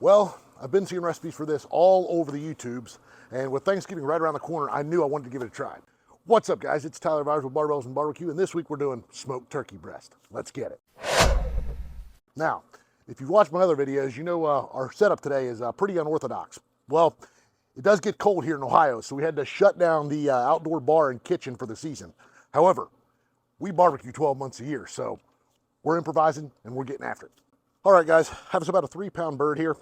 Well, I've been seeing recipes for this all over the YouTubes, and with Thanksgiving right around the corner, I knew I wanted to give it a try. What's up, guys? It's Tyler Byers with Barbells BBQ, and this week we're doing smoked turkey breast. Let's get it. Now, if you've watched my other videos, you know our setup today is pretty unorthodox. Well, it does get cold here in Ohio, so we had to shut down the outdoor bar and kitchen for the season. However, we barbecue 12 months a year, so we're improvising and we're getting after it. All right, guys, have us about a 3-pound bird here.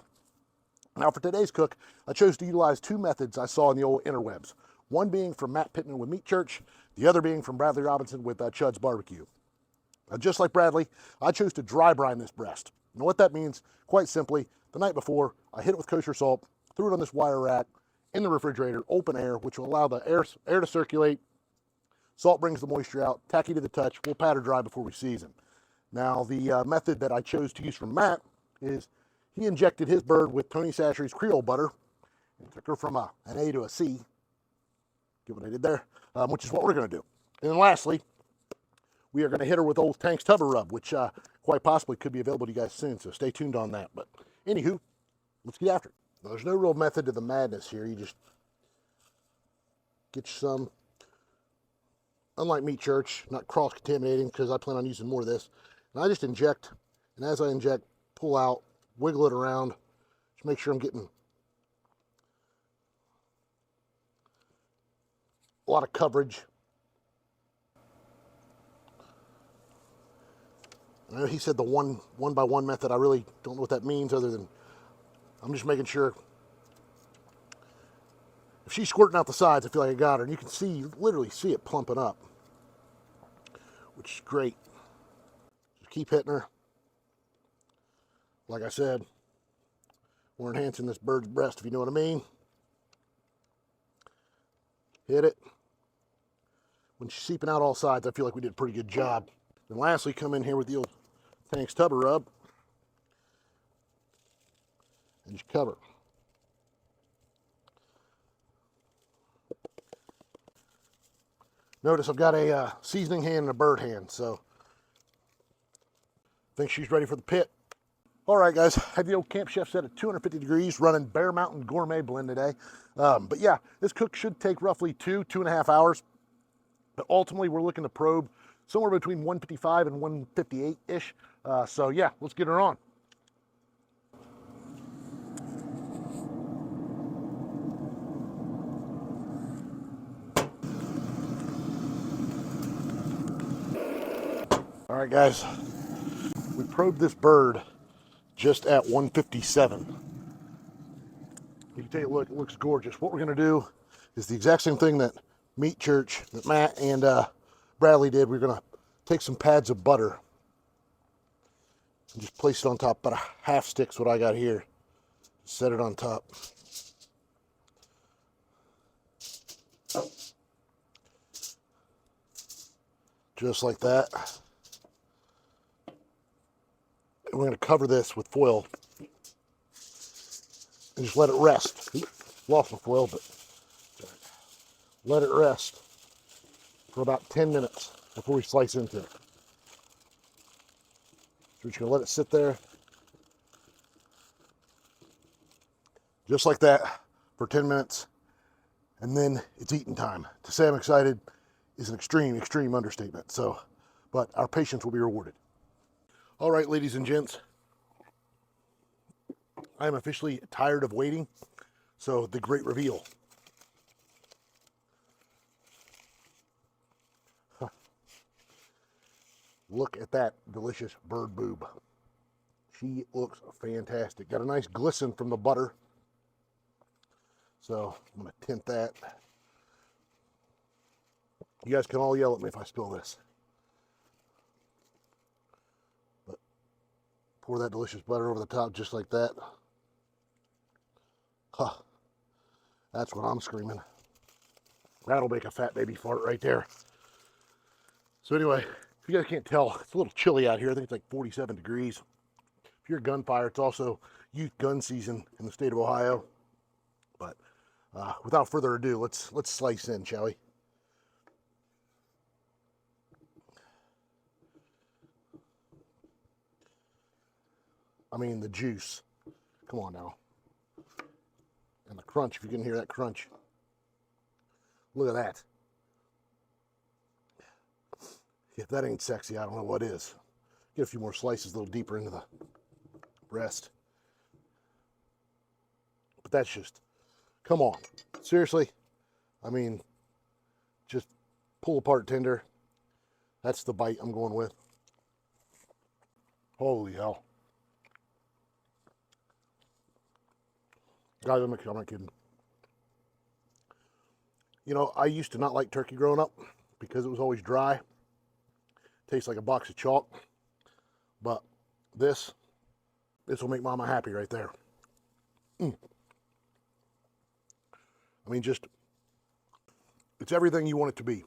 Now, for today's cook, I chose to utilize two methods I saw in the old interwebs. One being from Matt Pittman with Meat Church, the other being from Bradley Robinson with Chud's Barbecue. Now, just like Bradley, I chose to dry brine this breast. Now, what that means, quite simply, the night before, I hit it with kosher salt, threw it on this wire rack in the refrigerator, open air, which will allow the air to circulate. Salt brings the moisture out, tacky to the touch. We'll pat or dry before we season. Now, the method that I chose to use from Matt is he injected his bird with Tony Chachere's Creole butter and took her from an A to a C. Get what I did there, which is what we're going to do. And then lastly, we are going to hit her with old Tank's Tubber Rub, which quite possibly could be available to you guys soon, so stay tuned on that. But anywho, let's get after it. Now, there's no real method to the madness here. You just get you some. Unlike Meat Church, not cross-contaminating, because I plan on using more of this. And I just inject, and as I inject, pull out, wiggle it around, just make sure I'm getting a lot of coverage. I know he said the one by one method. I really don't know what that means, other than I'm just making sure. If she's squirting out the sides, I feel like I got her. And you can see, literally see it plumping up, which is great. Just keep hitting her. Like I said, we're enhancing this bird's breast, if you know what I mean. Hit it. When she's seeping out all sides, I feel like we did a pretty good job. And lastly, come in here with the old Tank's Tubber Rub and just cover. Notice I've got a seasoning hand and a bird hand, so I think she's ready for the pit. All right, guys, I have the old Camp Chef set at 250 degrees, running Bear Mountain Gourmet Blend today. But yeah, this cook should take roughly 2.5 hours. But ultimately, we're looking to probe somewhere between 155 and 158-ish. So yeah, let's get her on. All right, guys, we probed this bird just at 157. You can take a look, it looks gorgeous. What we're gonna do is the exact same thing that Meat Church, that Matt and Bradley did. We're gonna take some pads of butter and just place it on top, about a half stick's what I got here. Set it on top. Just like that. And we're gonna cover this with foil and just let it rest. Lost my foil, but let it rest for about 10 minutes before we slice into it. So we're just gonna let it sit there just like that for 10 minutes, and then it's eating time. To say I'm excited is an extreme understatement. So, but our patience will be rewarded. All right, ladies and gents, I am officially tired of waiting. So the great reveal. Look at that delicious bird boob. She looks fantastic. Got a nice glisten from the butter. So I'm gonna tint that. You guys can all yell at me if I spill this. But pour that delicious butter over the top just like that. Huh. That's what I'm screaming. That'll make a fat baby fart right there. So anyway, if you guys can't tell, it's a little chilly out here. I think it's like 47 degrees. If you're a gunfire, it's also youth gun season in the state of Ohio. But without further ado, let's slice in, shall we? I mean, the juice Come on now. And the crunch, if you can hear that crunch. Look at that. If that ain't sexy, I don't know what is. Get a few more slices a little deeper into the breast. But that's just, come on. Seriously? I mean, just pull apart tender. That's the bite I'm going with. Holy hell. Guys, I'm not kidding. You know, I used to not like turkey growing up because it was always dry. Tastes like a box of chalk. But this will make mama happy right there. I mean, just, it's everything you want it to be.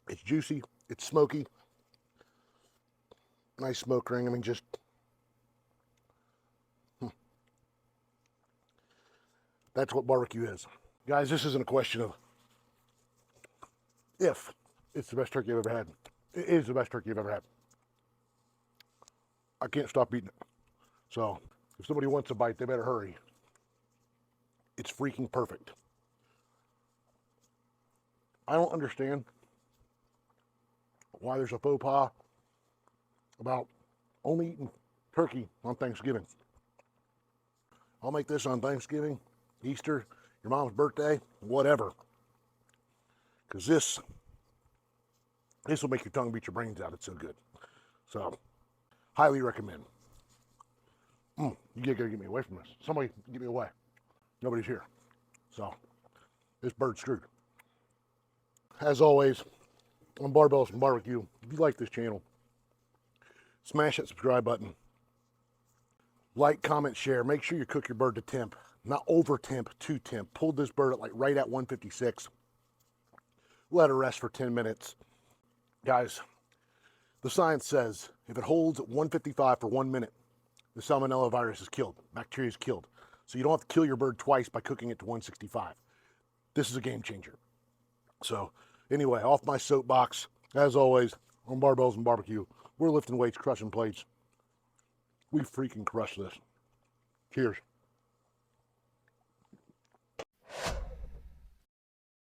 It's juicy, it's smoky, nice smoke ring. I mean, just, that's what barbecue is. Guys, this isn't a question of if it's the best turkey I've ever had. It is the best turkey I've ever had. I can't stop eating it. So, if somebody wants a bite, they better hurry. It's freaking perfect. I don't understand why there's a faux pas about only eating turkey on Thanksgiving. I'll make this on Thanksgiving, Easter, your mom's birthday, whatever. Because this will make your tongue beat your brains out. It's so good. So, highly recommend. You gotta get me away from this. Somebody get me away. Nobody's here. So, this bird's screwed. As always, on Barbells BBQ, if you like this channel, smash that subscribe button. Like, comment, share. Make sure you cook your bird to temp. Not over temp, to temp. Pulled this bird at like right at 156. Let her rest for 10 minutes. Guys, the science says if it holds at 155 for 1 minute, the salmonella virus is killed. Bacteria is killed. So you don't have to kill your bird twice by cooking it to 165. This is a game changer. So anyway, off my soapbox, as always, on Barbells BBQ, we're lifting weights, crushing plates. We freaking crush this. Cheers.